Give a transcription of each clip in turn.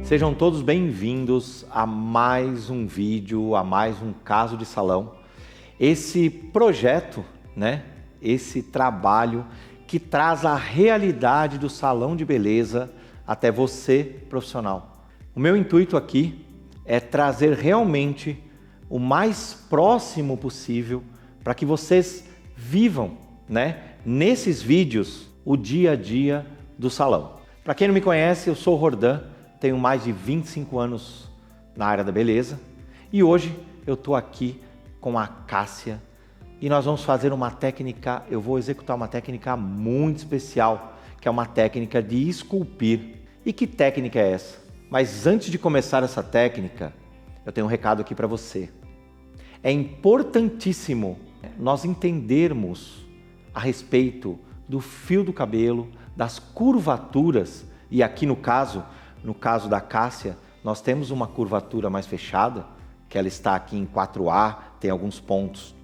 Sejam todos bem-vindos a mais um vídeo, a mais um caso de salão. Esse projeto, esse trabalho que traz a realidade do salão de beleza até você, profissional. O meu intuito aqui é trazer realmente o mais próximo possível para que vocês vivam, nesses vídeos, o dia a dia do salão. Para quem não me conhece, eu sou o Rordan, tenho mais de 25 anos na área da beleza e hoje eu estou aqui com a Cássia e nós vamos fazer uma técnica, eu vou executar uma técnica muito especial, que é uma técnica de esculpir. E que técnica é essa? Mas antes de começar essa técnica, eu tenho um recado aqui para você. É importantíssimo nós entendermos a respeito do fio do cabelo, das curvaturas, e aqui no caso da Cássia, nós temos uma curvatura mais fechada, que ela está aqui em 4A, tem alguns pontos,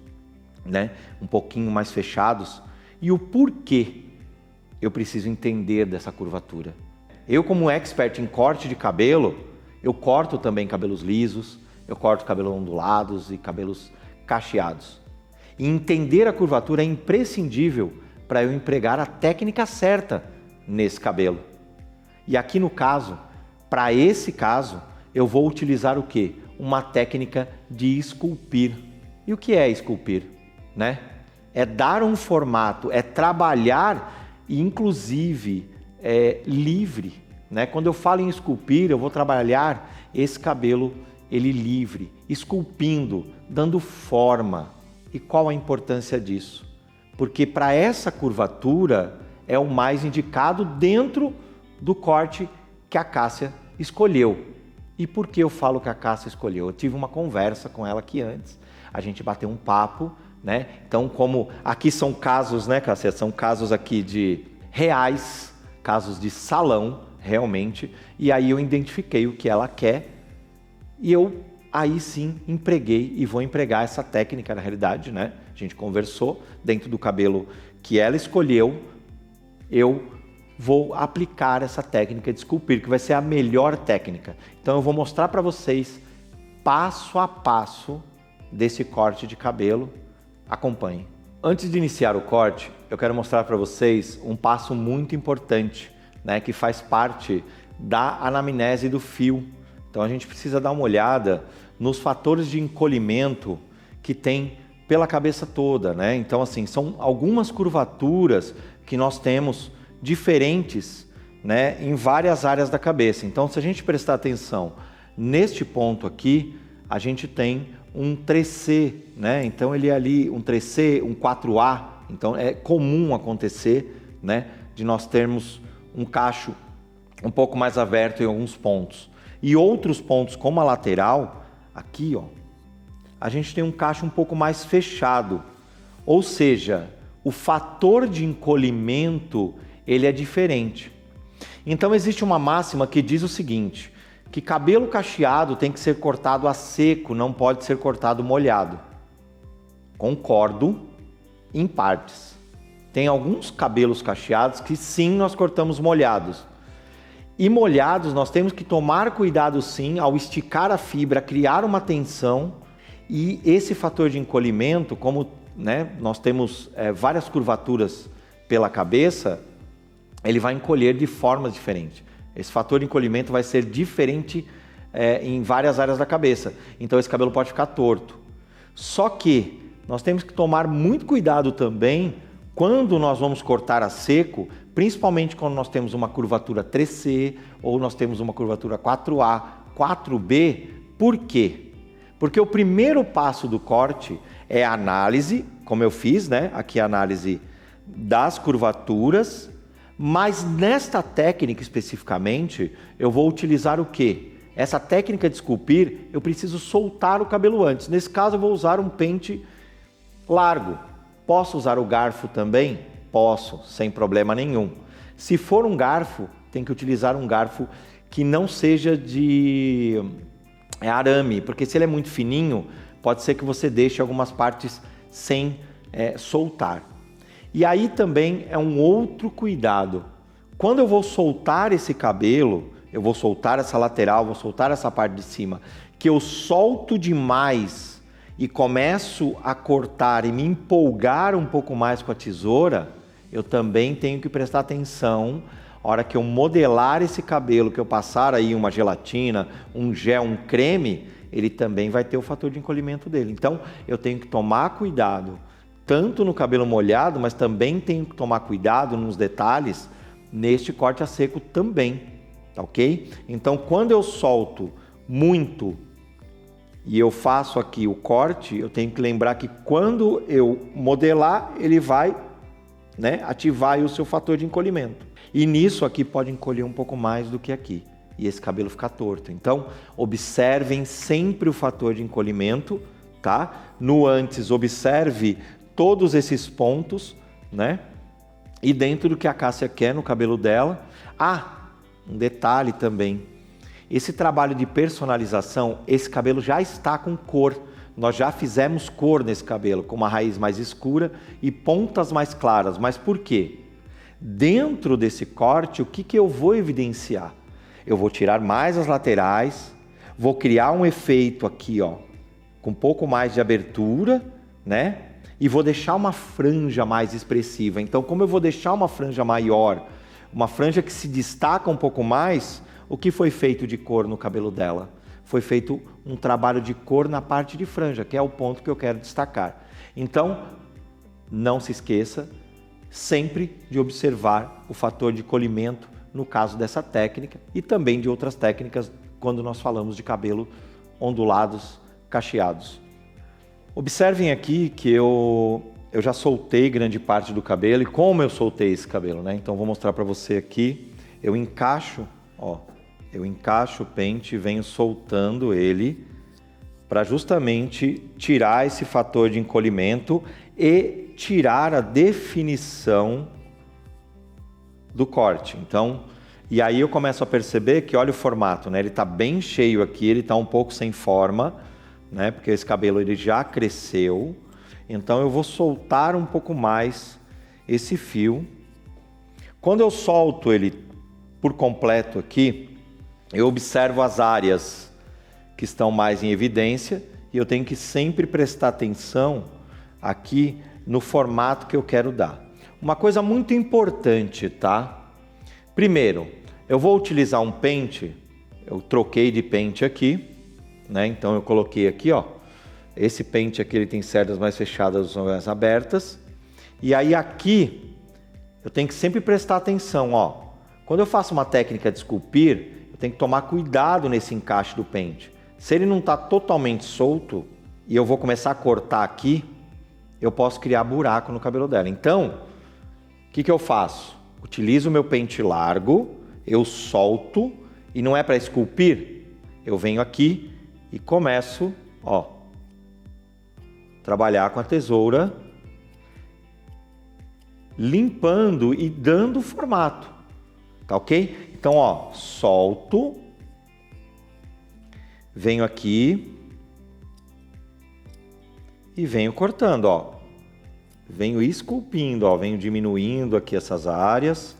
um pouquinho mais fechados, e o porquê eu preciso entender dessa curvatura. Eu, como expert em corte de cabelo, eu corto também cabelos lisos, eu corto cabelos ondulados e cabelos cacheados. E entender a curvatura é imprescindível para eu empregar a técnica certa nesse cabelo. E aqui no caso, para esse caso, eu vou utilizar o quê? Uma técnica de esculpir. E o que é esculpir? É dar um formato, é trabalhar, inclusive, livre. Quando eu falo em esculpir, eu vou trabalhar esse cabelo ele livre, esculpindo, dando forma. E qual a importância disso? Porque para essa curvatura é o mais indicado dentro do corte que a Cássia escolheu. E por que eu falo que a Cássia escolheu? Eu tive uma conversa com ela aqui antes, a gente bateu um papo, Então, como aqui são casos, Cássia? São casos aqui de reais, casos de salão, realmente, e aí eu identifiquei o que ela quer e eu aí sim empreguei e vou empregar essa técnica na realidade, A gente conversou dentro do cabelo que ela escolheu, eu vou aplicar essa técnica de esculpir, que vai ser a melhor técnica. Então eu vou mostrar para vocês passo a passo desse corte de cabelo. Acompanhe. Antes de iniciar o corte, eu quero mostrar para vocês um passo muito importante, que faz parte da anamnese do fio. Então a gente precisa dar uma olhada nos fatores de encolhimento que tem pela cabeça toda, Então assim, são algumas curvaturas que nós temos diferentes, em várias áreas da cabeça. Então se a gente prestar atenção neste ponto aqui, a gente tem um 3C, Então ele é ali um 3C, um 4A, então é comum acontecer, de nós termos um cacho um pouco mais aberto em alguns pontos. E outros pontos, como a lateral, aqui, a gente tem um cacho um pouco mais fechado. Ou seja, o fator de encolhimento, ele é diferente. Então existe uma máxima que diz o seguinte, que cabelo cacheado tem que ser cortado a seco, não pode ser cortado molhado. Concordo em partes. Tem alguns cabelos cacheados que sim, nós cortamos molhados. E molhados nós temos que tomar cuidado sim ao esticar a fibra, criar uma tensão, e esse fator de encolhimento, como nós temos várias curvaturas pela cabeça, ele vai encolher de formas diferentes. Esse fator de encolhimento vai ser diferente em várias áreas da cabeça, então esse cabelo pode ficar torto. Só que nós temos que tomar muito cuidado também quando nós vamos cortar a seco, principalmente quando nós temos uma curvatura 3C ou nós temos uma curvatura 4A, 4B. Por quê? Porque o primeiro passo do corte é a análise, como eu fiz, Aqui a análise das curvaturas, mas nesta técnica especificamente, eu vou utilizar o quê? Essa técnica de esculpir, eu preciso soltar o cabelo antes. Nesse caso, eu vou usar um pente largo. Posso usar o garfo também? Posso, sem problema nenhum. Se for um garfo, tem que utilizar um garfo que não seja de arame, porque se ele é muito fininho, pode ser que você deixe algumas partes sem soltar. E aí também é um outro cuidado. Quando eu vou soltar esse cabelo, eu vou soltar essa lateral, vou soltar essa parte de cima, que eu solto demais e começo a cortar e me empolgar um pouco mais com a tesoura, eu também tenho que prestar atenção. A hora que eu modelar esse cabelo, que eu passar aí uma gelatina, um gel, um creme, ele também vai ter o fator de encolhimento dele. Então, eu tenho que tomar cuidado, tanto no cabelo molhado, mas também tenho que tomar cuidado nos detalhes, neste corte a seco também, tá ok? Então, quando eu solto muito e eu faço aqui o corte, eu tenho que lembrar que quando eu modelar, ele vai, né, ativar aí o seu fator de encolhimento. E nisso aqui pode encolher um pouco mais do que aqui. E esse cabelo fica torto. Então, observem sempre o fator de encolhimento, tá? No antes, observe todos esses pontos, né? E dentro do que a Cássia quer no cabelo dela. Ah, um detalhe também. Esse trabalho de personalização, esse cabelo já está com cor. Nós já fizemos cor nesse cabelo, com uma raiz mais escura e pontas mais claras. Mas por quê? Dentro desse corte, o que eu vou evidenciar? Eu vou tirar mais as laterais, vou criar um efeito aqui, ó, com um pouco mais de abertura, né? E vou deixar uma franja mais expressiva. Então, como eu vou deixar uma franja maior, uma franja que se destaca um pouco mais, o que foi feito de cor no cabelo dela? Foi feito um trabalho de cor na parte de franja, que é o ponto que eu quero destacar. Então, não se esqueça sempre de observar o fator de encolhimento no caso dessa técnica e também de outras técnicas quando nós falamos de cabelo ondulados, cacheados. Observem aqui que eu já soltei grande parte do cabelo e como eu soltei esse cabelo, né? Então vou mostrar para você aqui. Eu encaixo, ó, eu encaixo o pente e venho soltando ele para justamente tirar esse fator de encolhimento e tirar a definição do corte. Então, e aí eu começo a perceber que olha o formato, né? Ele está bem cheio aqui, ele está um pouco sem forma, né? Porque esse cabelo ele já cresceu. Então eu vou soltar um pouco mais esse fio. Quando eu solto ele por completo aqui, eu observo as áreas que estão mais em evidência e eu tenho que sempre prestar atenção aqui no formato que eu quero dar. Uma coisa muito importante, tá? Primeiro, eu vou utilizar um pente, eu troquei de pente aqui, né? Então eu coloquei aqui, ó, esse pente aqui ele tem cerdas mais fechadas ou mais abertas. E aí aqui eu tenho que sempre prestar atenção, ó. Quando eu faço uma técnica de esculpir, eu tenho que tomar cuidado nesse encaixe do pente. Se ele não está totalmente solto e eu vou começar a cortar aqui, eu posso criar buraco no cabelo dela. Então, o que eu faço? Utilizo o meu pente largo, eu solto e não é para esculpir. Eu venho aqui e começo, ó, trabalhar com a tesoura, limpando e dando formato, tá ok? Então, ó, solto, venho aqui e venho cortando, ó. Venho esculpindo, ó, venho diminuindo aqui essas áreas.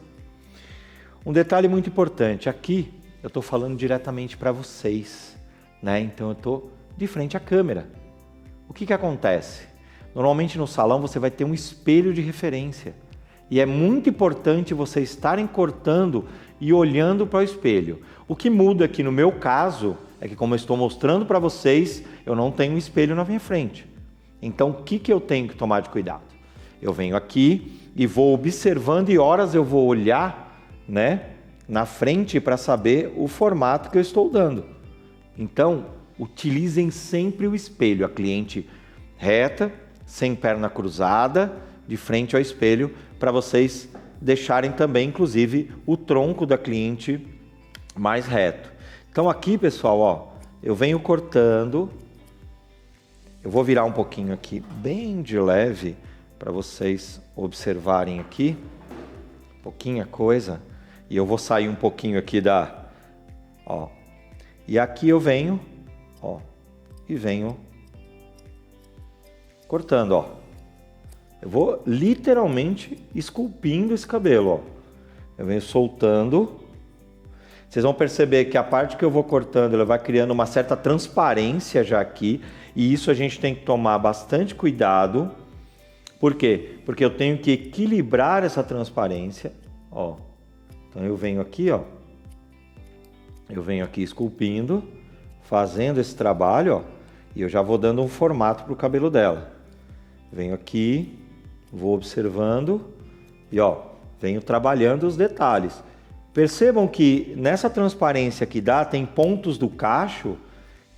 Um detalhe muito importante, aqui eu estou falando diretamente para vocês, né? Então eu estou de frente à câmera. O que acontece? Normalmente no salão você vai ter um espelho de referência. E é muito importante vocês estarem cortando e olhando para o espelho. O que muda aqui no meu caso é que, como eu estou mostrando para vocês, eu não tenho um espelho na minha frente. Então o que eu tenho que tomar de cuidado? Eu venho aqui e vou observando e horas eu vou olhar, né, na frente para saber o formato que eu estou dando. Então, utilizem sempre o espelho. A cliente reta, sem perna cruzada, de frente ao espelho, para vocês deixarem também, inclusive, o tronco da cliente mais reto. Então aqui, pessoal, ó, eu venho cortando. Eu vou virar um pouquinho aqui, bem de leve, para vocês observarem aqui, pouquinha coisa, e eu vou sair um pouquinho aqui da, ó, e aqui eu venho, ó, e venho cortando, ó. Eu vou literalmente esculpindo esse cabelo, ó. Eu venho soltando. Vocês vão perceber que a parte que eu vou cortando, ela vai criando uma certa transparência já aqui. E isso a gente tem que tomar bastante cuidado. Por quê? Porque eu tenho que equilibrar essa transparência. Ó. Então eu venho aqui, ó. Eu venho aqui esculpindo, fazendo esse trabalho, ó. E eu já vou dando um formato para o cabelo dela. Venho aqui, vou observando e, ó, venho trabalhando os detalhes. Percebam que nessa transparência que dá, tem pontos do cacho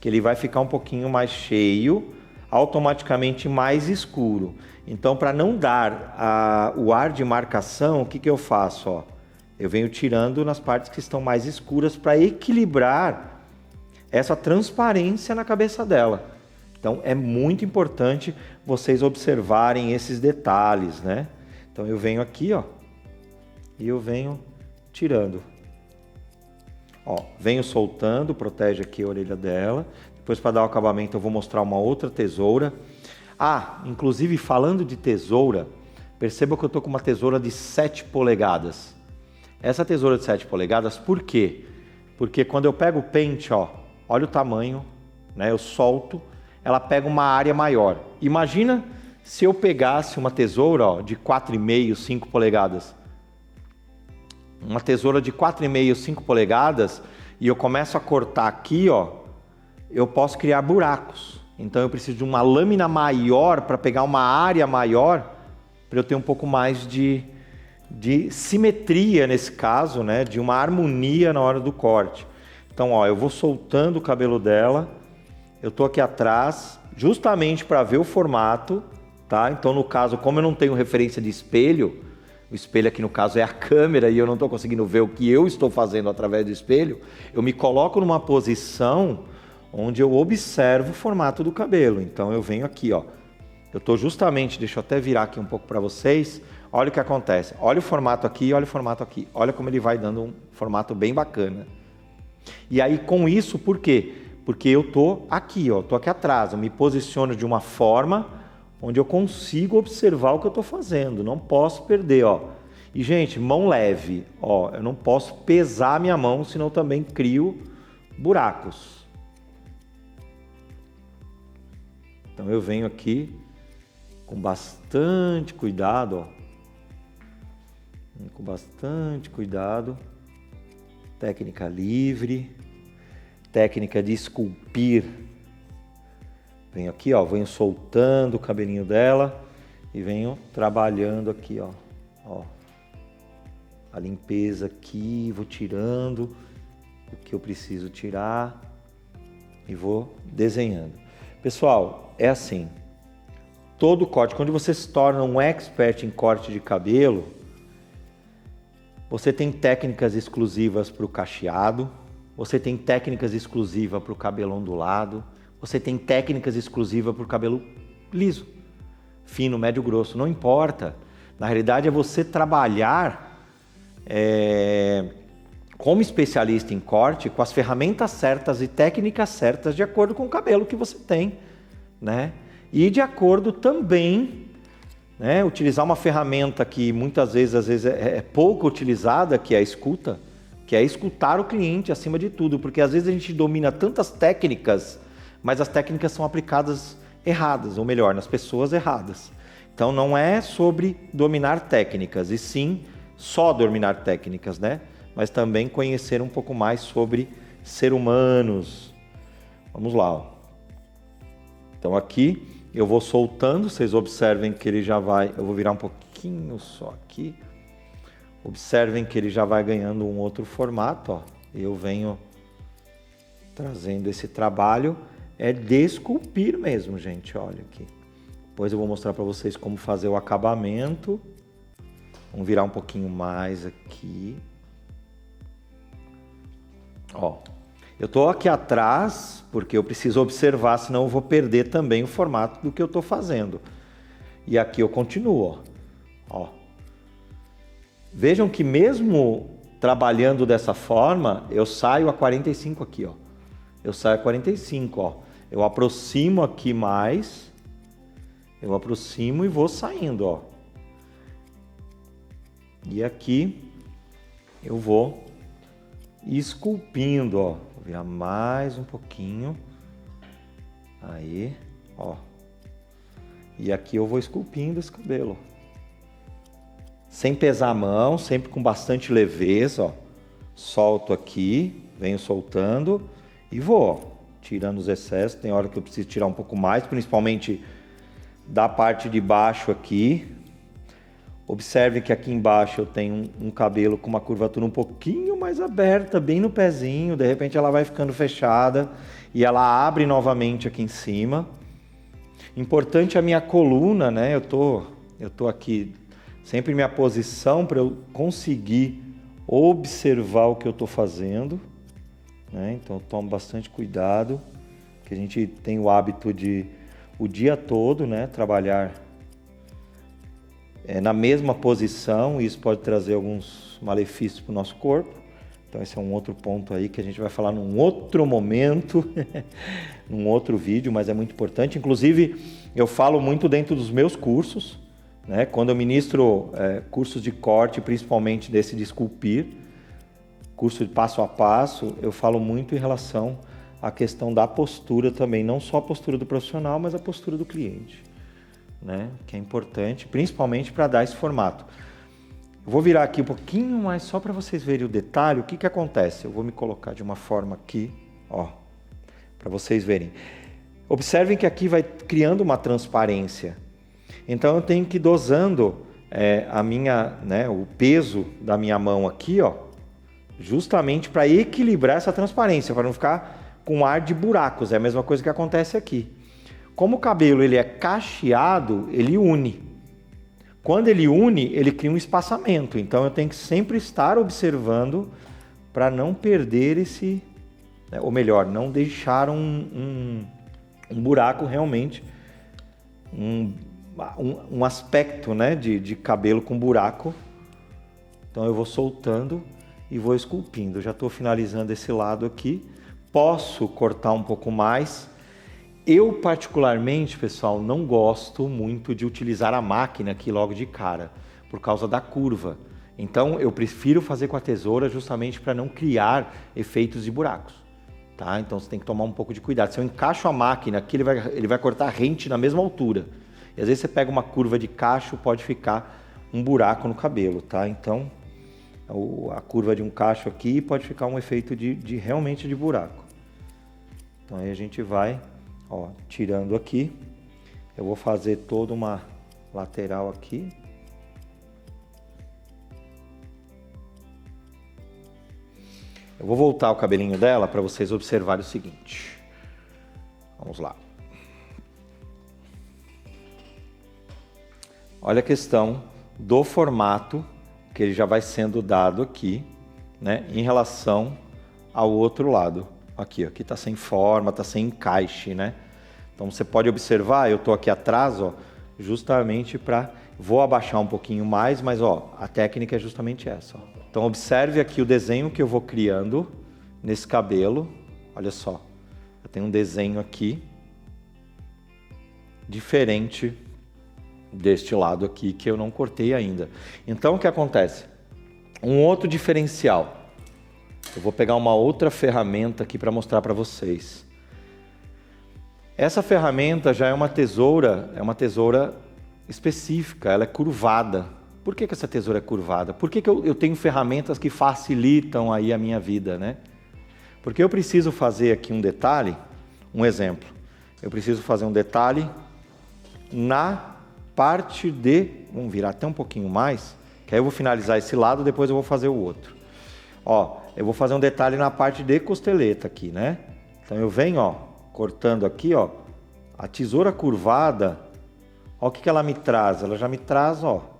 que ele vai ficar um pouquinho mais cheio, automaticamente mais escuro. Então, para não dar o ar de marcação, o que eu faço? Ó? Eu venho tirando nas partes que estão mais escuras para equilibrar essa transparência na cabeça dela. Então, é muito importante vocês observarem esses detalhes, né? Então, eu venho aqui, ó, e eu venho tirando. Ó, venho soltando, protege aqui a orelha dela. Depois, para dar o acabamento, eu vou mostrar uma outra tesoura. Ah, inclusive, falando de tesoura, perceba que eu estou com uma tesoura de 7 polegadas. Essa tesoura de 7 polegadas, por quê? Porque quando eu pego o pente, ó, olha o tamanho, né? Eu solto, ela pega uma área maior. Imagina se eu pegasse uma tesoura, ó, de 4,5, 5 polegadas. Uma tesoura de 4,5, 5 polegadas e eu começo a cortar aqui, ó, eu posso criar buracos. Então eu preciso de uma lâmina maior para pegar uma área maior para eu ter um pouco mais de simetria nesse caso, né? De uma harmonia na hora do corte. Então, ó, eu vou soltando o cabelo dela, eu tô aqui atrás justamente para ver o formato, tá? Então, no caso, como eu não tenho referência de espelho, o espelho aqui no caso é a câmera e eu não estou conseguindo ver o que eu estou fazendo através do espelho, eu me coloco numa posição onde eu observo o formato do cabelo. Então eu venho aqui, ó. Eu estou justamente, deixa eu até virar aqui um pouco para vocês. Olha o que acontece. Olha o formato aqui, olha o formato aqui. Olha como ele vai dando um formato bem bacana. E aí com isso, por quê? Porque eu estou aqui, ó. Estou aqui atrás. Eu me posiciono de uma forma onde eu consigo observar o que eu estou fazendo. Não posso perder, ó. E, gente, mão leve. Ó, eu não posso pesar a minha mão, senão eu também crio buracos. Então, eu venho aqui com bastante cuidado, ó. Com bastante cuidado. Técnica livre. Técnica de esculpir. Venho aqui, ó, venho soltando o cabelinho dela e venho trabalhando aqui, ó, a limpeza aqui, vou tirando o que eu preciso tirar e vou desenhando. Pessoal, é assim, todo corte, quando você se torna um expert em corte de cabelo, você tem técnicas exclusivas para o cacheado, você tem técnicas exclusivas para o cabelo ondulado, você tem técnicas exclusivas para o cabelo liso, fino, médio, grosso, não importa. Na realidade é você trabalhar como especialista em corte com as ferramentas certas e técnicas certas de acordo com o cabelo que você tem, né? E de acordo também, né, utilizar uma ferramenta que muitas vezes, às vezes é pouco utilizada, que é a escuta, que é escutar o cliente acima de tudo, porque às vezes a gente domina tantas técnicas, mas as técnicas são aplicadas erradas, ou melhor, nas pessoas erradas. Então não é sobre dominar técnicas, e sim só dominar técnicas, né? Mas também conhecer um pouco mais sobre ser humanos. Vamos lá, ó. Então aqui eu vou soltando, vocês observem que ele já vai, eu vou virar um pouquinho só aqui. Observem que ele já vai ganhando um outro formato, ó. Eu venho trazendo esse trabalho, é de esculpir mesmo, gente, olha aqui. Depois eu vou mostrar para vocês como fazer o acabamento. Vamos virar um pouquinho mais aqui. Ó, eu tô aqui atrás porque eu preciso observar, senão eu vou perder também o formato do que eu tô fazendo. E aqui eu continuo, ó. Vejam que mesmo trabalhando dessa forma, eu saio a 45 aqui, ó. Eu saio a 45, ó. Eu aproximo aqui mais. Eu aproximo e vou saindo, ó. E aqui eu vou e esculpindo, ó. Vou virar mais um pouquinho. Aí, ó. E aqui eu vou esculpindo esse cabelo. Sem pesar a mão, sempre com bastante leveza, ó. Solto aqui, venho soltando e vou, ó, tirando os excessos. Tem hora que eu preciso tirar um pouco mais, principalmente da parte de baixo aqui. Observe que aqui embaixo eu tenho um cabelo com uma curvatura um pouquinho mais aberta, bem no pezinho. De repente ela vai ficando fechada e ela abre novamente aqui em cima. Importante a minha coluna, né? Eu tô aqui sempre em minha posição para eu conseguir observar o que eu estou fazendo, né? Então eu tomo bastante cuidado, que a gente tem o hábito de o dia todo, né, trabalhar na mesma posição, e isso pode trazer alguns malefícios para o nosso corpo. Então esse é um outro ponto aí que a gente vai falar num outro momento, num outro vídeo, mas é muito importante. Inclusive, eu falo muito dentro dos meus cursos, né? Quando eu ministro cursos de corte, principalmente desse de esculpir, curso de passo a passo, eu falo muito em relação à questão da postura também, não só a postura do profissional, mas a postura do cliente, né? Que é importante, principalmente para dar esse formato. Eu vou virar aqui um pouquinho mais só para vocês verem o detalhe. O que que acontece? Eu vou me colocar de uma forma aqui, ó, para vocês verem. Observem que aqui vai criando uma transparência. Então eu tenho que ir dosando o peso da minha mão aqui, ó, justamente para equilibrar essa transparência, para não ficar com ar de buracos. É a mesma coisa que acontece aqui. Como o cabelo ele é cacheado, ele une. Quando ele une, ele cria um espaçamento. Então eu tenho que sempre estar observando para não perder esse, ou melhor, não deixar um buraco realmente, um aspecto, né, de cabelo com buraco. Então eu vou soltando e vou esculpindo. Já estou finalizando esse lado aqui. Posso cortar um pouco mais. Eu particularmente, pessoal, não gosto muito de utilizar a máquina aqui logo de cara, por causa da curva. Então eu prefiro fazer com a tesoura justamente para não criar efeitos de buracos, tá? Então você tem que tomar um pouco de cuidado. Se eu encaixo a máquina aqui, ele vai cortar rente na mesma altura. E às vezes você pega uma curva de cacho, pode ficar um buraco no cabelo, tá? Então a curva de um cacho aqui pode ficar um efeito realmente de buraco. Então aí a gente vai, ó, tirando aqui. Eu vou fazer toda uma lateral aqui. Eu vou voltar o cabelinho dela para vocês observarem o seguinte. Vamos lá. Olha a questão do formato que ele já vai sendo dado aqui, né, em relação ao outro lado. Aqui está sem forma, está sem encaixe, né? Então você pode observar, eu estou aqui atrás, ó, justamente para... Vou abaixar um pouquinho mais, mas ó, a técnica é justamente essa. Ó. Então observe aqui o desenho que eu vou criando nesse cabelo. Olha só, eu tenho um desenho aqui diferente deste lado aqui que eu não cortei ainda. Então o que acontece? Um outro diferencial. Eu vou pegar uma outra ferramenta aqui para mostrar para vocês. Essa ferramenta já é uma tesoura específica, ela é curvada. Por que essa tesoura é curvada? Por que eu tenho ferramentas que facilitam aí a minha vida, né? Porque eu preciso fazer aqui um detalhe, um exemplo. Eu preciso fazer um detalhe na parte de... Vamos virar até um pouquinho mais, que aí eu vou finalizar esse lado, depois eu vou fazer o outro. Ó, eu vou fazer um detalhe na parte de costeleta aqui, né? Então eu venho, ó, cortando aqui, ó, a tesoura curvada, ó, o que ela me traz? Ela já me traz, ó,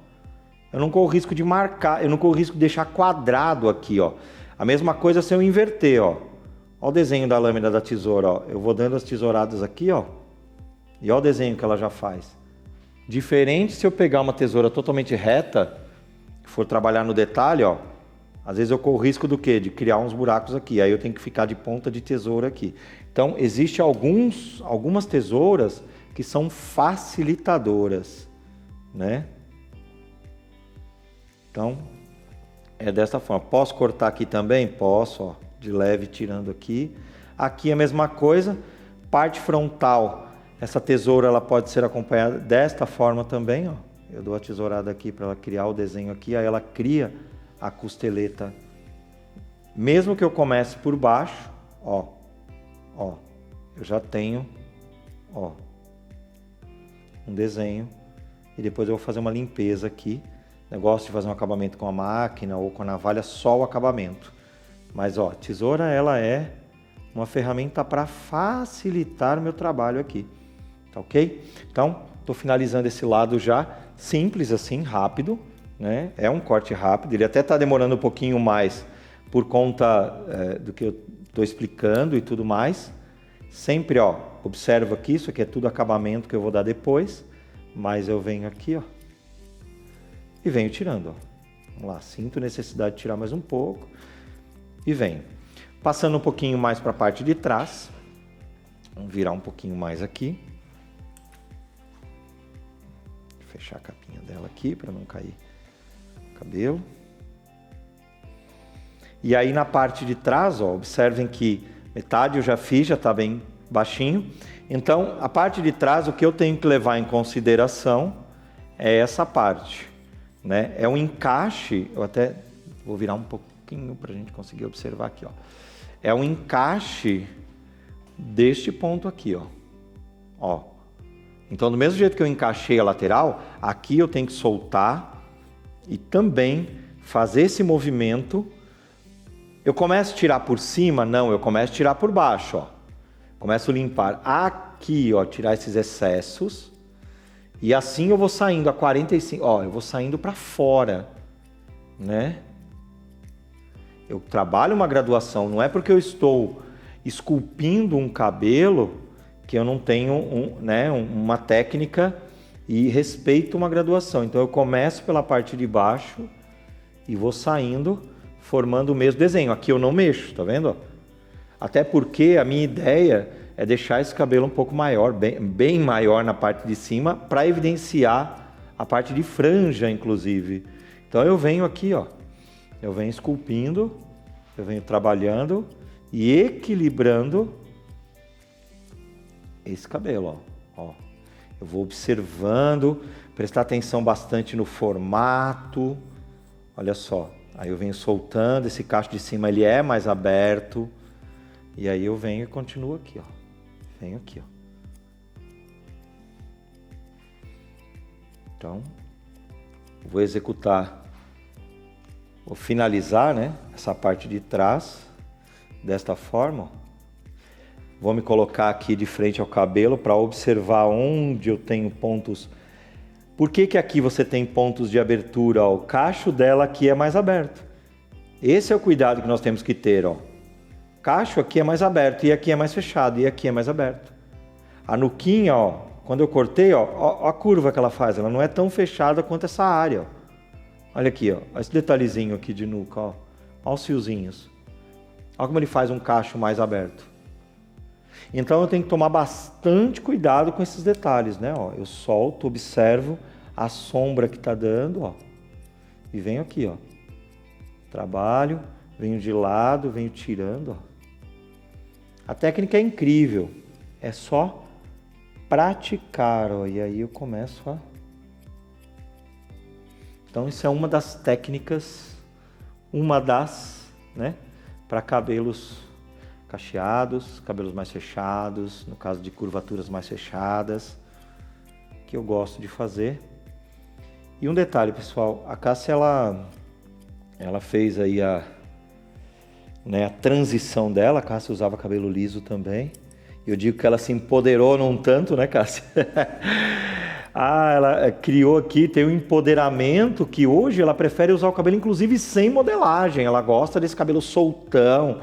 eu não corro risco de marcar, eu não corro risco de deixar quadrado aqui, ó. A mesma coisa se eu inverter, ó. Ó o desenho da lâmina da tesoura, ó. Eu vou dando as tesouradas aqui, ó, e ó o desenho que ela já faz. Diferente se eu pegar uma tesoura totalmente reta, for trabalhar no detalhe, ó, às vezes eu corro risco do quê? De criar uns buracos aqui, aí eu tenho que ficar de ponta de tesoura aqui. Então, existem algumas tesouras que são facilitadoras, né? Então, é dessa forma. Posso cortar aqui também? Posso, ó, de leve tirando aqui. Aqui a mesma coisa, parte frontal, essa tesoura ela pode ser acompanhada desta forma também, ó. Eu dou a tesourada aqui para ela criar o desenho aqui, aí ela cria a costeleta. Mesmo que eu comece por baixo, ó, eu já tenho, ó, um desenho. E depois eu vou fazer uma limpeza aqui. Eu gosto de fazer um acabamento com a máquina ou com a navalha, só o acabamento. Mas, ó, tesoura ela é uma ferramenta para facilitar o meu trabalho aqui. Tá ok? Então, estou finalizando esse lado já. Simples assim, rápido, né? É um corte rápido. Ele até está demorando um pouquinho mais por conta do que eu estou explicando e tudo mais. Sempre, ó, observa aqui, isso aqui é tudo acabamento que eu vou dar depois. Mas eu venho aqui, ó, e venho tirando, ó. Vamos lá, sinto necessidade de tirar mais um pouco e venho. Passando um pouquinho mais para a parte de trás. Vamos virar um pouquinho mais aqui. Fechar a capinha dela aqui para não cair o cabelo. E aí na parte de trás, ó, observem que metade eu já fiz, já está bem baixinho. Então, a parte de trás, o que eu tenho que levar em consideração é essa parte, né? É um encaixe, eu até vou virar um pouquinho para a gente conseguir observar aqui, ó. É um encaixe deste ponto aqui, ó. Então, do mesmo jeito que eu encaixei a lateral, aqui eu tenho que soltar e também fazer esse movimento. Eu começo a tirar por cima? Não, eu começo a tirar por baixo, ó. Começo a limpar aqui, ó, tirar esses excessos. E assim eu vou saindo a 45, ó, eu vou saindo para fora, né? Eu trabalho uma graduação, não é porque eu estou esculpindo um cabelo que eu não tenho uma técnica e respeito uma graduação. Então eu começo pela parte de baixo e vou saindo, formando o mesmo desenho. Aqui eu não mexo, tá vendo? Até porque a minha ideia é deixar esse cabelo um pouco maior, bem maior na parte de cima, para evidenciar a parte de franja, inclusive. Então eu venho aqui, ó, eu venho esculpindo, eu venho trabalhando e equilibrando esse cabelo, ó. Eu vou observando, prestar atenção bastante no formato. Olha só, aí eu venho soltando, esse cacho de cima ele é mais aberto. E aí eu venho e continuo aqui, ó. Venho aqui, ó. Então, vou executar, vou finalizar, né, essa parte de trás desta forma, ó. Vou me colocar aqui de frente ao cabelo para observar onde eu tenho pontos. Por que que aqui você tem pontos de abertura? Ó? O cacho dela aqui é mais aberto. Esse é o cuidado que nós temos que ter, ó. O cacho aqui é mais aberto e aqui é mais fechado e aqui é mais aberto. A nuquinha, ó, quando eu cortei, ó a curva que ela faz, ela não é tão fechada quanto essa área, ó. Olha aqui, ó, esse detalhezinho aqui de nuca, ó. Olha os fiozinhos. Olha como ele faz um cacho mais aberto. Então eu tenho que tomar bastante cuidado com esses detalhes, né? Ó, eu solto, observo a sombra que está dando, ó, e venho aqui, ó. Trabalho, venho de lado, venho tirando, ó. A técnica é incrível, é só praticar, ó, e aí eu começo a... Então isso é uma das técnicas, né, para cabelos cacheados, cabelos mais fechados, no caso de curvaturas mais fechadas, que eu gosto de fazer. E um detalhe, pessoal, a Cássia, ela fez aí a transição dela. A Cássia usava cabelo liso também. Eu digo que ela se empoderou num tanto, né, Cássia? Ela criou aqui, tem um empoderamento que hoje ela prefere usar o cabelo, inclusive sem modelagem. Ela gosta desse cabelo soltão.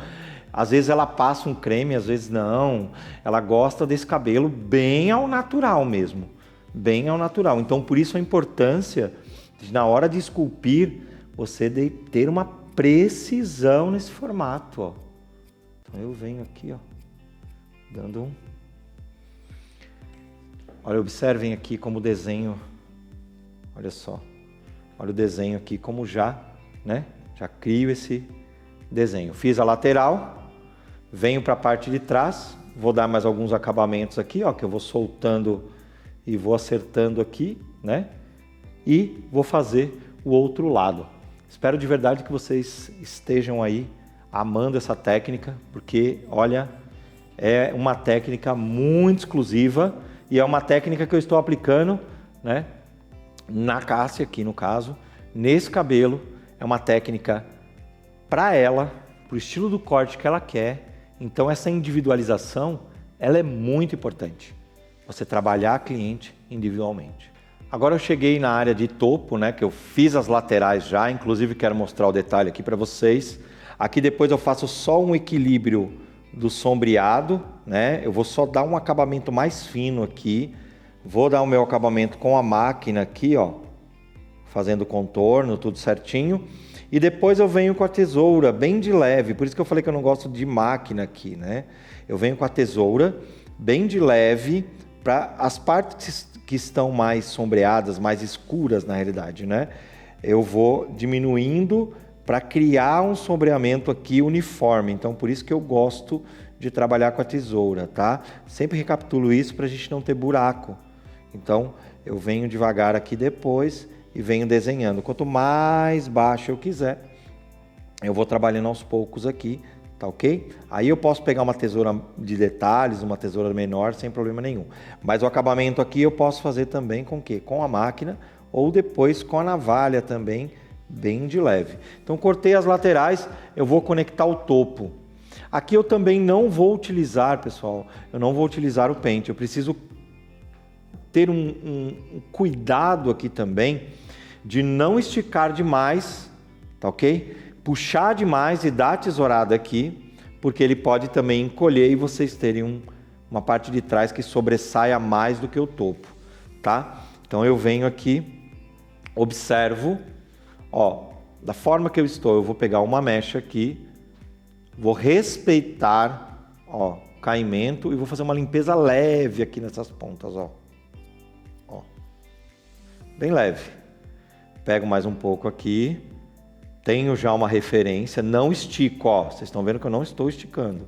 Às vezes ela passa um creme, às vezes não. Ela gosta desse cabelo bem ao natural mesmo. Bem ao natural. Então, por isso a importância de, na hora de esculpir, você ter uma precisão nesse formato, ó. Então, eu venho aqui, ó, dando um... Olha, observem aqui como o desenho... Olha só. Olha o desenho aqui como já, né? Já crio esse desenho. Fiz a lateral, venho para a parte de trás, vou dar mais alguns acabamentos aqui, ó, que eu vou soltando e vou acertando aqui, né? E vou fazer o outro lado. Espero de verdade que vocês estejam aí amando essa técnica, porque, olha, é uma técnica muito exclusiva e é uma técnica que eu estou aplicando, né, na Cássia aqui no caso, nesse cabelo. É uma técnica para ela, para o estilo do corte que ela quer. Então essa individualização, ela é muito importante. Você trabalhar a cliente individualmente. Agora eu cheguei na área de topo, né, que eu fiz as laterais já, inclusive quero mostrar o detalhe aqui para vocês. Aqui depois eu faço só um equilíbrio do sombreado, né? Eu vou só dar um acabamento mais fino aqui. Vou dar o meu acabamento com a máquina aqui, ó, fazendo contorno, tudo certinho. E depois eu venho com a tesoura, bem de leve. Por isso que eu falei que eu não gosto de máquina aqui, né? Eu venho com a tesoura, bem de leve, para as partes que estão mais sombreadas, mais escuras na realidade, né? Eu vou diminuindo para criar um sombreamento aqui uniforme. Então, por isso que eu gosto de trabalhar com a tesoura, tá? Sempre recapitulo isso para a gente não ter buraco. Então, eu venho devagar aqui depois e venho desenhando. Quanto mais baixo eu quiser, eu vou trabalhando aos poucos aqui, tá ok? Aí eu posso pegar uma tesoura de detalhes, uma tesoura menor, sem problema nenhum. Mas o acabamento aqui eu posso fazer também com o quê? Com a máquina ou depois com a navalha também, bem de leve. Então cortei as laterais, eu vou conectar o topo. Aqui eu também não vou utilizar, pessoal, eu não vou utilizar o pente. Eu preciso ter um cuidado aqui também de não esticar demais, tá ok? Puxar demais e dar a tesourada aqui, porque ele pode também encolher e vocês terem uma parte de trás que sobressaia mais do que o topo, tá? Então eu venho aqui, observo, ó, da forma que eu estou, eu vou pegar uma mecha aqui, vou respeitar, ó, o caimento e vou fazer uma limpeza leve aqui nessas pontas, ó. Ó. Bem leve. Pego mais um pouco aqui. Tenho já uma referência, não estico, ó. Vocês estão vendo que eu não estou esticando.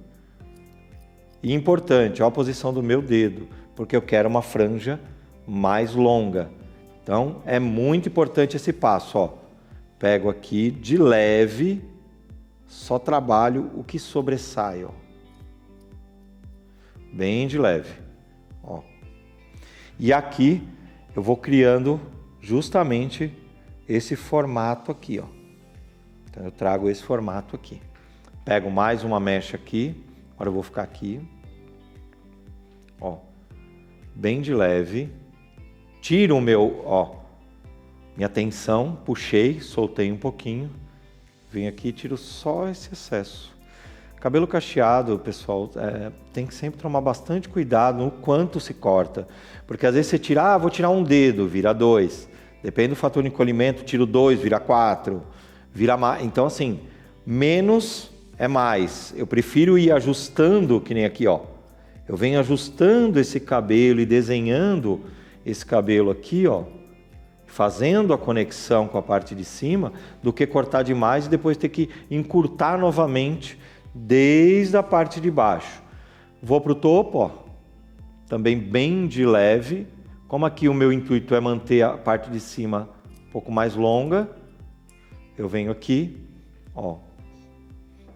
E importante, ó, a posição do meu dedo, porque eu quero uma franja mais longa. Então, é muito importante esse passo, ó. Pego aqui de leve, só trabalho o que sobressai, ó. Bem de leve, ó. E aqui eu vou criando justamente esse formato aqui, ó. Então eu trago esse formato aqui. Pego mais uma mecha aqui, agora eu vou ficar aqui, ó. Bem de leve. Tiro o meu, ó, minha tensão, puxei, soltei um pouquinho, venho aqui e tiro só esse excesso. Cabelo cacheado, pessoal, tem que sempre tomar bastante cuidado no quanto se corta, porque às vezes você tira, vou tirar um dedo, vira 2, depende do fator de encolhimento, tiro 2, vira 4, vira mais. Então assim, menos é mais. Eu prefiro ir ajustando, que nem aqui, ó. Eu venho ajustando esse cabelo e desenhando esse cabelo aqui, ó, fazendo a conexão com a parte de cima, do que cortar demais e depois ter que encurtar novamente desde a parte de baixo. Vou para o topo, ó, também bem de leve. Como aqui o meu intuito é manter a parte de cima um pouco mais longa, eu venho aqui, ó,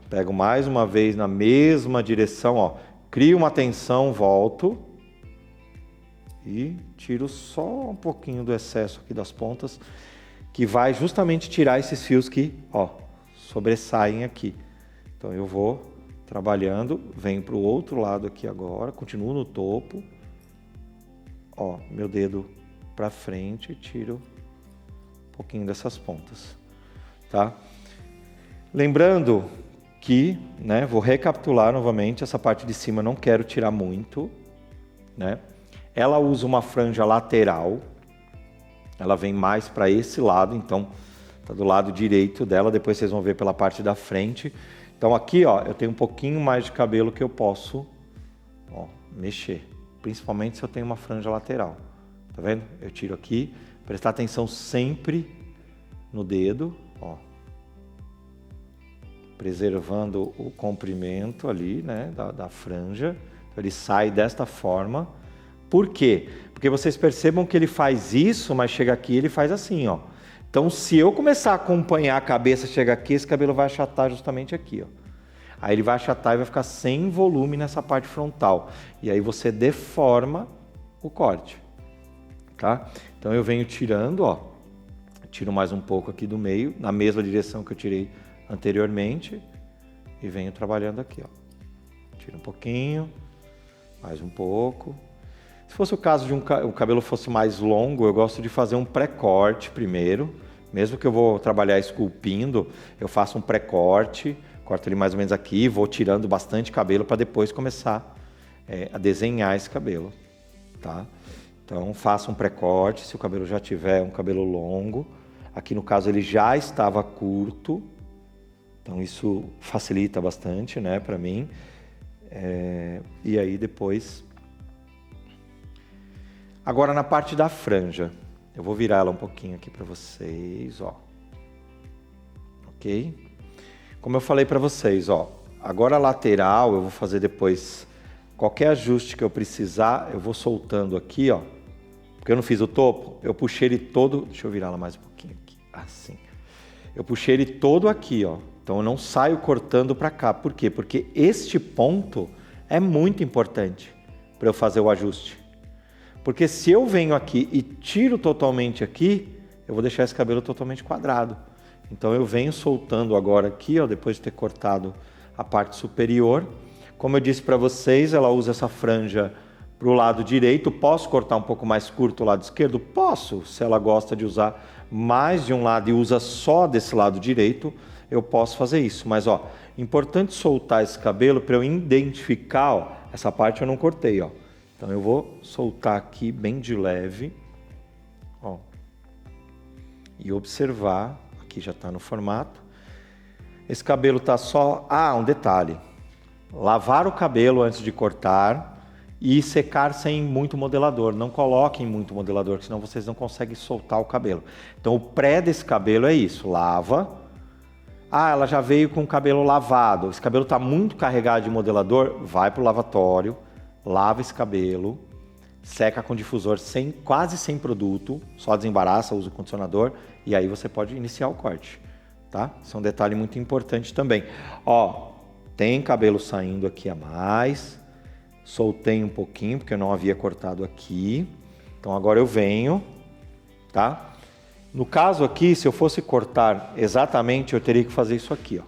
pego mais uma vez na mesma direção, ó, crio uma tensão, volto e tiro só um pouquinho do excesso aqui das pontas, que vai justamente tirar esses fios que, ó, sobressaem aqui. Então eu vou trabalhando, venho para o outro lado aqui agora, continuo no topo, ó, meu dedo para frente, tiro um pouquinho dessas pontas, tá? Lembrando que, né, vou recapitular novamente, essa parte de cima eu não quero tirar muito, né? Ela usa uma franja lateral, ela vem mais para esse lado, então tá do lado direito dela, depois vocês vão ver pela parte da frente. Então aqui, ó, eu tenho um pouquinho mais de cabelo que eu posso, ó, mexer, principalmente se eu tenho uma franja lateral. Tá vendo? Eu tiro aqui, prestar atenção sempre no dedo, ó. preservando o comprimento ali, né, da franja. Então, ele sai desta forma. Por quê? Porque vocês percebam que ele faz isso, mas chega aqui ele faz assim, ó. Então, se eu começar a acompanhar a cabeça, chega aqui, esse cabelo vai achatar justamente aqui, ó. Aí ele vai achatar e vai ficar sem volume nessa parte frontal. E aí você deforma o corte, tá? Então eu venho tirando, ó. Tiro mais um pouco aqui do meio, na mesma direção que eu tirei anteriormente. E venho trabalhando aqui, ó. Tiro um pouquinho, mais um pouco. Se fosse o caso de o cabelo fosse mais longo, eu gosto de fazer um pré-corte primeiro. Mesmo que eu vou trabalhar esculpindo, eu faço um pré-corte, corto ele mais ou menos aqui, vou tirando bastante cabelo para depois começar a desenhar esse cabelo, tá? Então, faça um pré-corte, se o cabelo já tiver um cabelo longo. Aqui no caso ele já estava curto, então isso facilita bastante, né, para mim. E aí depois... Agora na parte da franja, eu vou virar ela um pouquinho aqui para vocês, ó. Ok? Como eu falei para vocês, ó, agora a lateral eu vou fazer depois qualquer ajuste que eu precisar, eu vou soltando aqui, ó. Porque eu não fiz o topo, eu puxei ele todo, deixa eu virar ela mais um pouquinho aqui, assim. Eu puxei ele todo aqui, ó. Então eu não saio cortando para cá. Por quê? Porque este ponto é muito importante para eu fazer o ajuste. Porque se eu venho aqui e tiro totalmente aqui, eu vou deixar esse cabelo totalmente quadrado. Então eu venho soltando agora aqui, ó, depois de ter cortado a parte superior. Como eu disse para vocês, ela usa essa franja para o lado direito. Posso cortar um pouco mais curto o lado esquerdo? Posso. Se ela gosta de usar mais de um lado e usa só desse lado direito, eu posso fazer isso. Mas, ó, importante soltar esse cabelo para eu identificar, ó, essa parte eu não cortei, ó. Então eu vou soltar aqui bem de leve, ó, e observar, aqui já está no formato. Esse cabelo está só... Ah, um detalhe, lavar o cabelo antes de cortar e secar sem muito modelador. Não coloquem muito modelador, senão vocês não conseguem soltar o cabelo. Então o pré desse cabelo é isso, lava. Ah, ela já veio com o cabelo lavado, esse cabelo está muito carregado de modelador, vai para o lavatório. Lava esse cabelo, seca com difusor quase sem produto, só desembaraça, usa o condicionador e aí você pode iniciar o corte, tá? Isso é um detalhe muito importante também. Ó, tem cabelo saindo aqui a mais, soltei um pouquinho porque eu não havia cortado aqui, então agora eu venho, tá? No caso aqui, se eu fosse cortar exatamente, eu teria que fazer isso aqui, ó.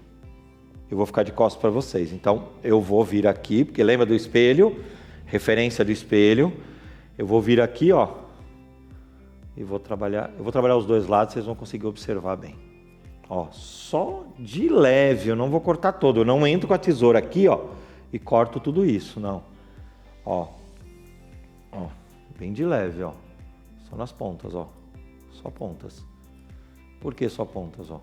Eu vou ficar de costas para vocês, então eu vou vir aqui, porque lembra do espelho? Referência do espelho, eu vou vir aqui, ó, e vou trabalhar os dois lados, vocês vão conseguir observar bem. Ó, só de leve, eu não vou cortar todo, eu não entro com a tesoura aqui, ó, e corto tudo isso, não. Ó, bem de leve, ó, só nas pontas, ó, só pontas. Por que só pontas, ó?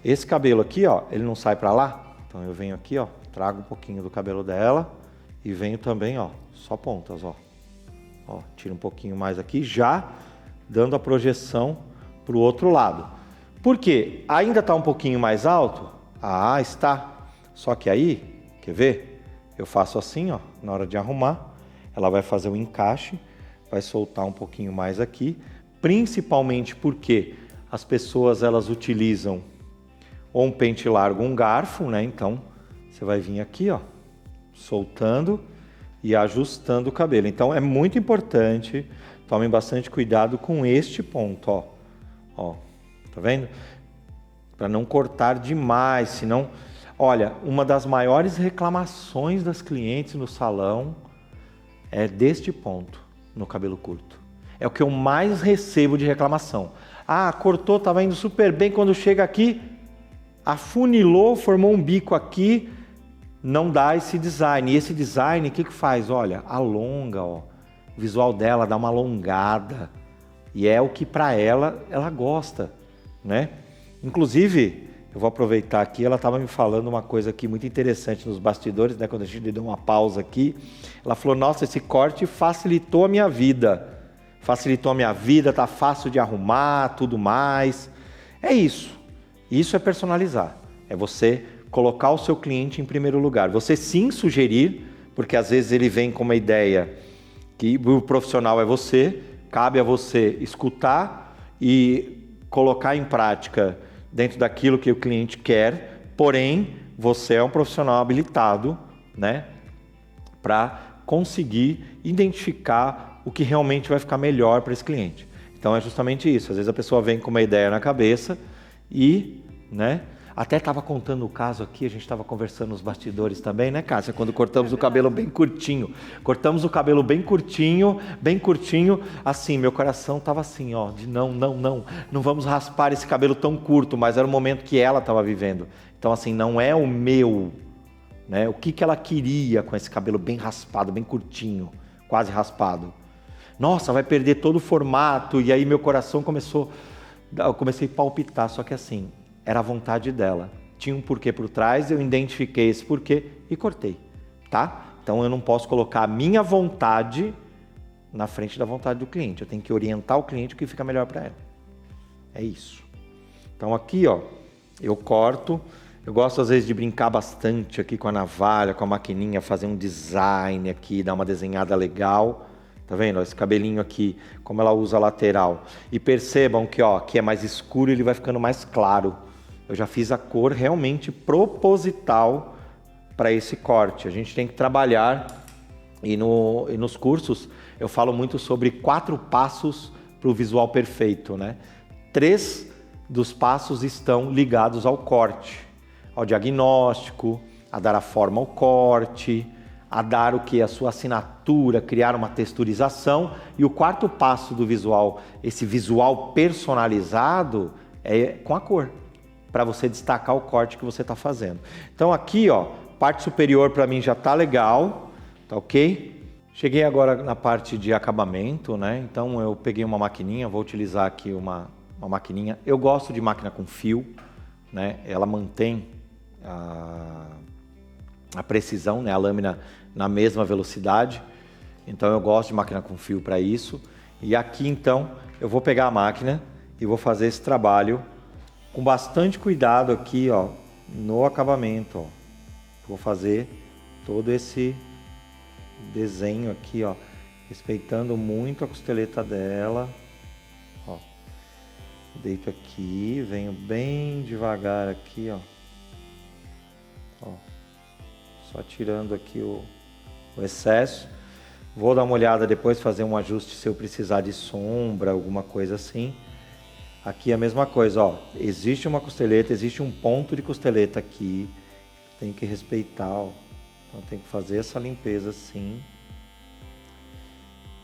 Esse cabelo aqui, ó, ele não sai para lá, então eu venho aqui, ó, trago um pouquinho do cabelo dela, e venho também, ó, só pontas, ó. Ó, tiro um pouquinho mais aqui, já dando a projeção para o outro lado. Por quê? Ainda está um pouquinho mais alto? Ah, está. Só que aí, quer ver? Eu faço assim, ó, na hora de arrumar, ela vai fazer o encaixe, vai soltar um pouquinho mais aqui, principalmente porque as pessoas, elas utilizam ou um pente largo ou um garfo, né? Então, você vai vir aqui, ó, soltando e ajustando o cabelo. Então é muito importante, tomem bastante cuidado com este ponto, ó. Ó, tá vendo? Para não cortar demais, senão... Olha, uma das maiores reclamações das clientes no salão é deste ponto no cabelo curto. É o que eu mais recebo de reclamação. Ah, cortou, estava indo super bem, quando chega aqui, afunilou, formou um bico aqui, não dá esse design. E esse design, o que faz? Olha, alonga, ó. O visual dela dá uma alongada. E é o que para ela gosta, né? Inclusive, eu vou aproveitar aqui, ela estava me falando uma coisa aqui muito interessante nos bastidores, né? Quando a gente deu uma pausa aqui, ela falou, nossa, esse corte facilitou a minha vida. Facilitou a minha vida, tá fácil de arrumar, tudo mais. É isso. Isso é personalizar. É você colocar o seu cliente em primeiro lugar. Você sim sugerir, porque às vezes ele vem com uma ideia que o profissional é você, cabe a você escutar e colocar em prática dentro daquilo que o cliente quer, porém, você é um profissional habilitado, né, para conseguir identificar o que realmente vai ficar melhor para esse cliente. Então é justamente isso. Às vezes a pessoa vem com uma ideia na cabeça e, né, até estava contando o caso aqui, a gente estava conversando nos bastidores também, né, Cássia? Quando cortamos o cabelo bem curtinho. Cortamos o cabelo bem curtinho, assim, meu coração estava assim, ó, de não vamos raspar esse cabelo tão curto, mas era o momento que ela estava vivendo. Então, assim, não é o meu, né? O que ela queria com esse cabelo bem raspado, bem curtinho, quase raspado. Nossa, vai perder todo o formato, e aí meu coração eu comecei a palpitar, só que assim, era a vontade dela. Tinha um porquê por trás, eu identifiquei esse porquê e cortei, tá? Então eu não posso colocar a minha vontade na frente da vontade do cliente. Eu tenho que orientar o cliente o que fica melhor para ela. É isso. Então aqui, ó, eu corto. Eu gosto às vezes de brincar bastante aqui com a navalha, com a maquininha, fazer um design aqui, dar uma desenhada legal. Tá vendo? Esse cabelinho aqui, como ela usa lateral. E percebam que, ó, aqui é mais escuro e ele vai ficando mais claro. Eu já fiz a cor realmente proposital para esse corte. A gente tem que trabalhar e nos cursos eu falo muito sobre 4 passos para o visual perfeito, né? 3 dos passos estão ligados ao corte, ao diagnóstico, a dar a forma ao corte, a dar o que? A sua assinatura, criar uma texturização. E o 4º passo do visual, esse visual personalizado, é com a cor, para você destacar o corte que você está fazendo. Então aqui, ó, parte superior para mim já tá legal, tá ok? Cheguei agora na parte de acabamento, né? Então eu peguei uma maquininha, vou utilizar aqui uma maquininha. Eu gosto de máquina com fio, né? Ela mantém a precisão, né? A lâmina na mesma velocidade. Então eu gosto de máquina com fio para isso. E aqui então eu vou pegar a máquina e vou fazer esse trabalho com bastante cuidado aqui, ó, no acabamento, ó. Vou fazer todo esse desenho aqui, ó, respeitando muito a costeleta dela, ó. Deito aqui, venho bem devagar aqui, ó. Ó. Só tirando aqui o excesso. Vou dar uma olhada depois, fazer um ajuste se eu precisar de sombra, alguma coisa assim. Aqui a mesma coisa, ó, existe uma costeleta, existe um ponto de costeleta aqui, tem que respeitar, ó. Então tem que fazer essa limpeza assim,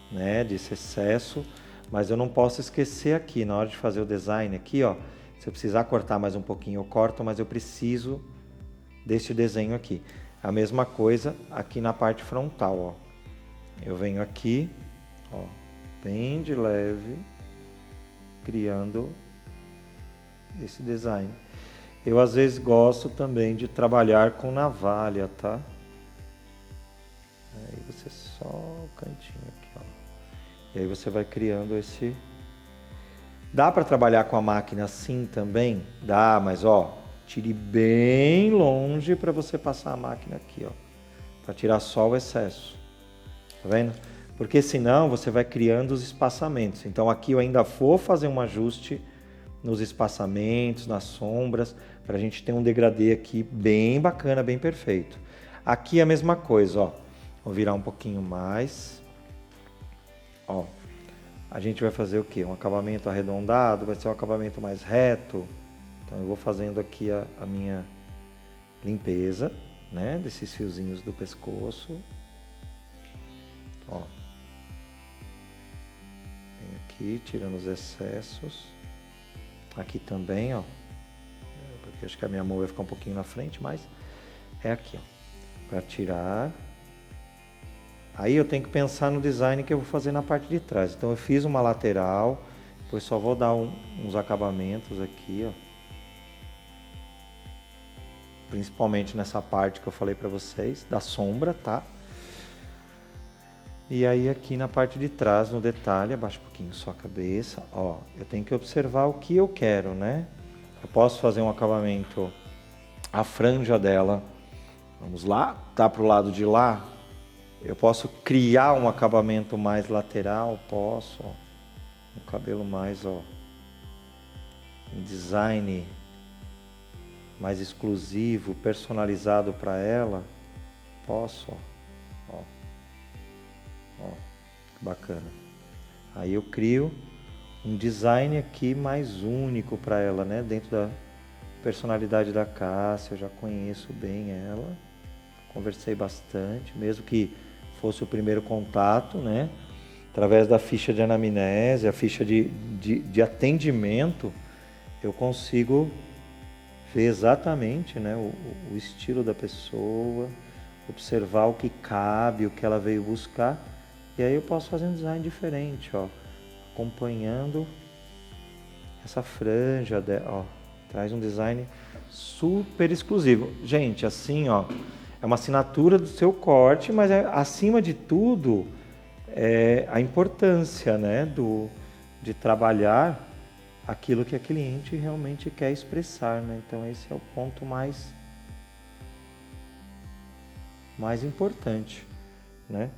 né, desse excesso, mas eu não posso esquecer aqui, na hora de fazer o design aqui, ó, se eu precisar cortar mais um pouquinho eu corto, mas eu preciso deste desenho aqui. A mesma coisa aqui na parte frontal, ó. Eu venho aqui, ó, bem de leve, criando esse design. Eu às vezes gosto também de trabalhar com navalha, tá? Aí você só o cantinho aqui, ó. E aí você vai criando esse... Dá para trabalhar com a máquina assim também? Dá, mas ó, tire bem longe para você passar a máquina aqui, ó. Para tirar só o excesso. Tá vendo? Porque senão você vai criando os espaçamentos. Então aqui eu ainda vou fazer um ajuste nos espaçamentos, nas sombras, para a gente ter um degradê aqui bem bacana, bem perfeito. Aqui a mesma coisa, ó. Vou virar um pouquinho mais. Ó. A gente vai fazer o quê? Um acabamento arredondado, vai ser um acabamento mais reto. Então eu vou fazendo aqui a minha limpeza, né, desses fiozinhos do pescoço. Ó. Vem aqui, tirando os excessos. Aqui também, ó. Porque acho que a minha mão vai ficar um pouquinho na frente, mas é aqui, ó. Para tirar. Aí eu tenho que pensar no design que eu vou fazer na parte de trás. Então eu fiz uma lateral, depois só vou dar uns acabamentos aqui, ó. Principalmente nessa parte que eu falei para vocês, da sombra, tá? E aí aqui na parte de trás, no detalhe, abaixa um pouquinho só a cabeça, ó. Eu tenho que observar o que eu quero, né? Eu posso fazer um acabamento a franja dela. Vamos lá, tá para o lado de lá. Eu posso criar um acabamento mais lateral, posso, ó, um cabelo mais, ó, um design mais exclusivo, personalizado para ela, posso, ó, ó, ó, que bacana. Aí eu crio um design aqui mais único para ela, né? Dentro da personalidade da Cássia, eu já conheço bem ela, conversei bastante, mesmo que fosse o primeiro contato, né? Através da ficha de anamnese, a ficha de atendimento, eu consigo ver exatamente, né, o estilo da pessoa, observar o que cabe, o que ela veio buscar, e aí eu posso fazer um design diferente, ó, acompanhando essa franja, ó, traz um design super exclusivo. Gente, assim, ó, é uma assinatura do seu corte, mas acima de tudo é a importância, né, de trabalhar aquilo que a cliente realmente quer expressar, né? Então esse é o ponto mais importante, né?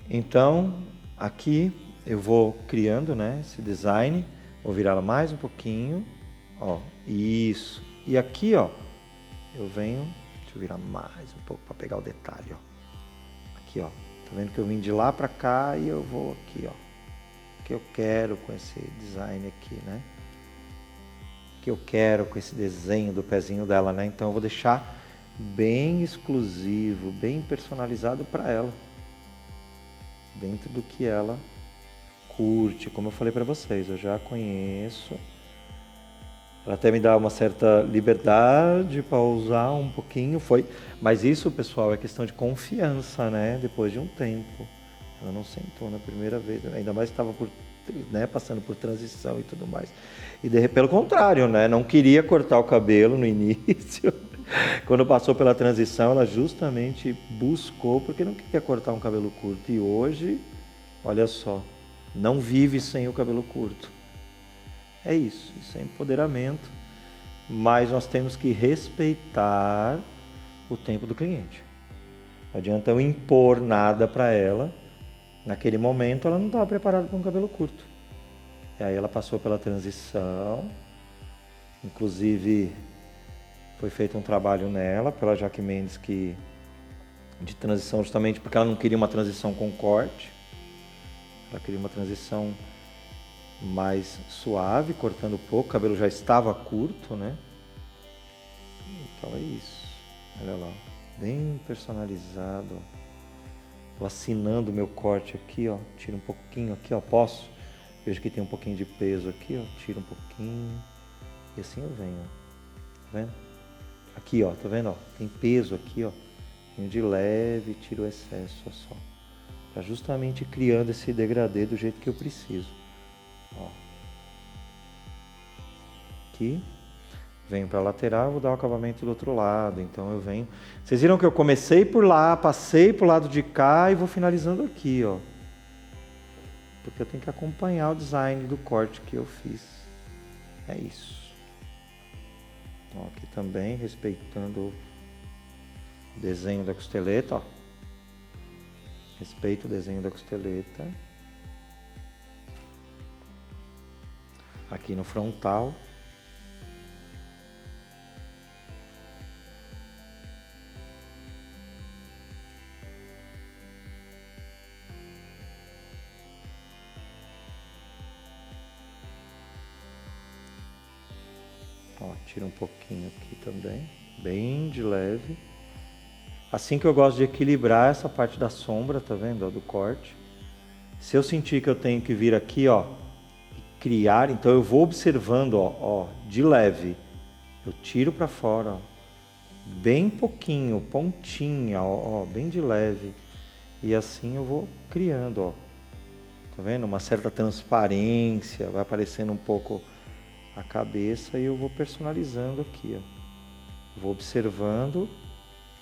Então aqui eu vou criando, né, esse design, vou virá-la mais um pouquinho, ó, isso. E aqui, ó, eu venho, deixa eu virar mais um pouco para pegar o detalhe, ó. Aqui, ó, tá vendo que eu vim de lá para cá e eu vou aqui, ó, o que eu quero com esse design aqui, né? Que eu quero com esse desenho do pezinho dela, né? Então eu vou deixar bem exclusivo, bem personalizado para ela, dentro do que ela curte. Como eu falei para vocês, eu já conheço. Ela até me dá uma certa liberdade para usar um pouquinho, mas isso, pessoal, é questão de confiança, né? Depois de um tempo. Ela não sentou na primeira vez, ainda mais estava né, passando por transição e tudo mais. E pelo contrário, né, não queria cortar o cabelo no início. Quando passou pela transição, ela justamente buscou, porque não queria cortar um cabelo curto. E hoje, olha só, não vive sem o cabelo curto. É isso é empoderamento, mas nós temos que respeitar o tempo do cliente. Não adianta eu impor nada para ela. Naquele momento ela não estava preparada para um cabelo curto. E aí ela passou pela transição, inclusive foi feito um trabalho nela, pela Jaque Mendes, de transição justamente porque ela não queria uma transição com corte, ela queria uma transição mais suave, cortando pouco, o cabelo já estava curto, né? Então é isso, olha lá, bem personalizado. Estou assinando o meu corte aqui, ó, tiro um pouquinho aqui, ó, posso? Vejo que tem um pouquinho de peso aqui, ó, tiro um pouquinho e assim eu venho, ó. Tá vendo? Aqui, ó, tá vendo, ó, tem peso aqui, ó, venho de leve, tiro o excesso, ó, só, tá justamente criando esse degradê do jeito que eu preciso, ó. Aqui, venho para a lateral, vou dar o acabamento do outro lado, então eu venho, vocês viram que eu comecei por lá, passei pro lado de cá e vou finalizando aqui, ó. Porque eu tenho que acompanhar o design do corte que eu fiz. É isso. Então, aqui também, respeitando o desenho da costeleta, ó. Respeito o desenho da costeleta. Aqui no frontal. Ó, tira um pouquinho aqui também, bem de leve. Assim que eu gosto de equilibrar essa parte da sombra, tá vendo, ó, do corte. Se eu sentir que eu tenho que vir aqui, ó, e criar, então eu vou observando, ó, de leve. Eu tiro para fora, ó, bem pouquinho, pontinha, ó, bem de leve. E assim eu vou criando, ó. Tá vendo? Uma certa transparência, vai aparecendo um pouco a cabeça e eu vou personalizando aqui, ó. Vou observando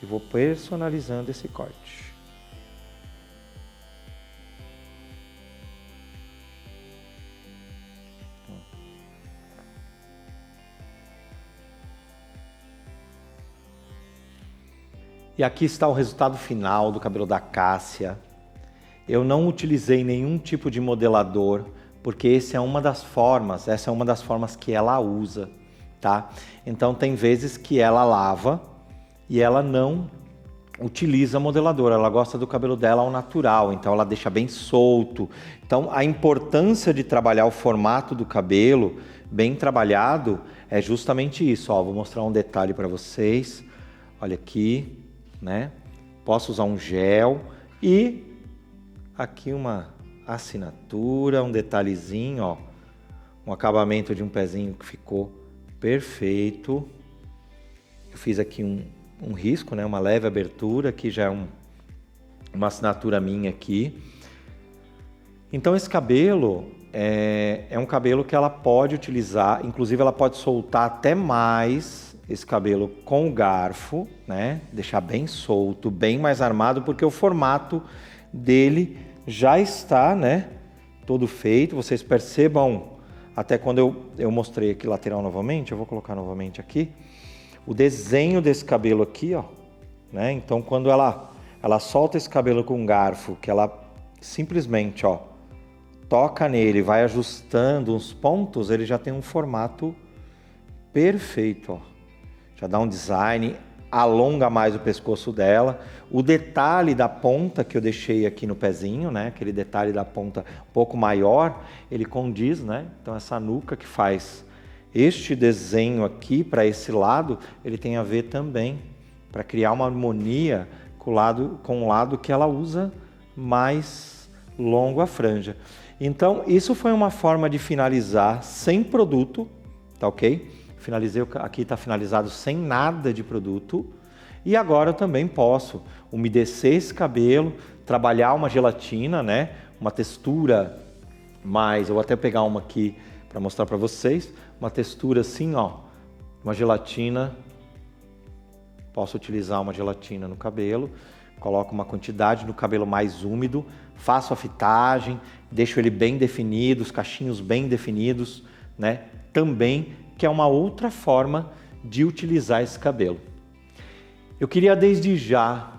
e vou personalizando esse corte. E aqui está o resultado final do cabelo da Cássia. Eu não utilizei nenhum tipo de modelador, porque essa é uma das formas que ela usa, tá? Então tem vezes que ela lava e ela não utiliza modelador, ela gosta do cabelo dela ao natural, então ela deixa bem solto. Então a importância de trabalhar o formato do cabelo bem trabalhado é justamente isso. Ó, vou mostrar um detalhe para vocês. Olha aqui, né? Posso usar um gel e aqui uma assinatura, um detalhezinho, ó, um acabamento de um pezinho que ficou perfeito. Eu fiz aqui um risco, né? Uma leve abertura, aqui já é uma assinatura minha aqui. Então esse cabelo é um cabelo que ela pode utilizar, inclusive ela pode soltar até mais esse cabelo com o garfo, né? Deixar bem solto, bem mais armado, porque o formato dele já está, né? Todo feito. Vocês percebam, até quando eu mostrei aqui lateral novamente, eu vou colocar novamente aqui, o desenho desse cabelo aqui, ó, né? Então quando ela solta esse cabelo com um garfo, que ela simplesmente, ó, toca nele, vai ajustando uns pontos, ele já tem um formato perfeito, ó. Já dá um design, alonga mais o pescoço dela. O detalhe da ponta que eu deixei aqui no pezinho, né? Aquele detalhe da ponta um pouco maior, ele condiz, né? Então essa nuca que faz este desenho aqui para esse lado, ele tem a ver também para criar uma harmonia com o lado que ela usa mais longo a franja. Então isso foi uma forma de finalizar sem produto, tá ok? Finalizei, aqui está finalizado sem nada de produto. E agora eu também posso umedecer esse cabelo, trabalhar uma gelatina, né? Uma textura mais... Eu vou até pegar uma aqui para mostrar para vocês. Uma textura assim, ó. Uma gelatina. Posso utilizar uma gelatina no cabelo. Coloco uma quantidade no cabelo mais úmido. Faço a fitagem. Deixo ele bem definido, os cachinhos bem definidos, né? Também, que é uma outra forma de utilizar esse cabelo. Eu queria desde já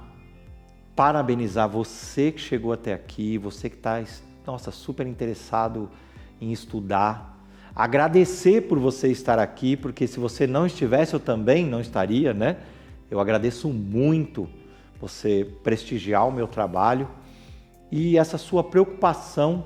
parabenizar você que chegou até aqui, você que está, nossa, super interessado em estudar. Agradecer por você estar aqui, porque se você não estivesse, eu também não estaria, né? Eu agradeço muito você prestigiar o meu trabalho e essa sua preocupação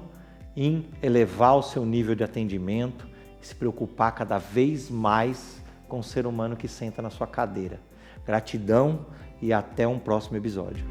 em elevar o seu nível de atendimento, se preocupar cada vez mais com o ser humano que senta na sua cadeira. Gratidão e até um próximo episódio.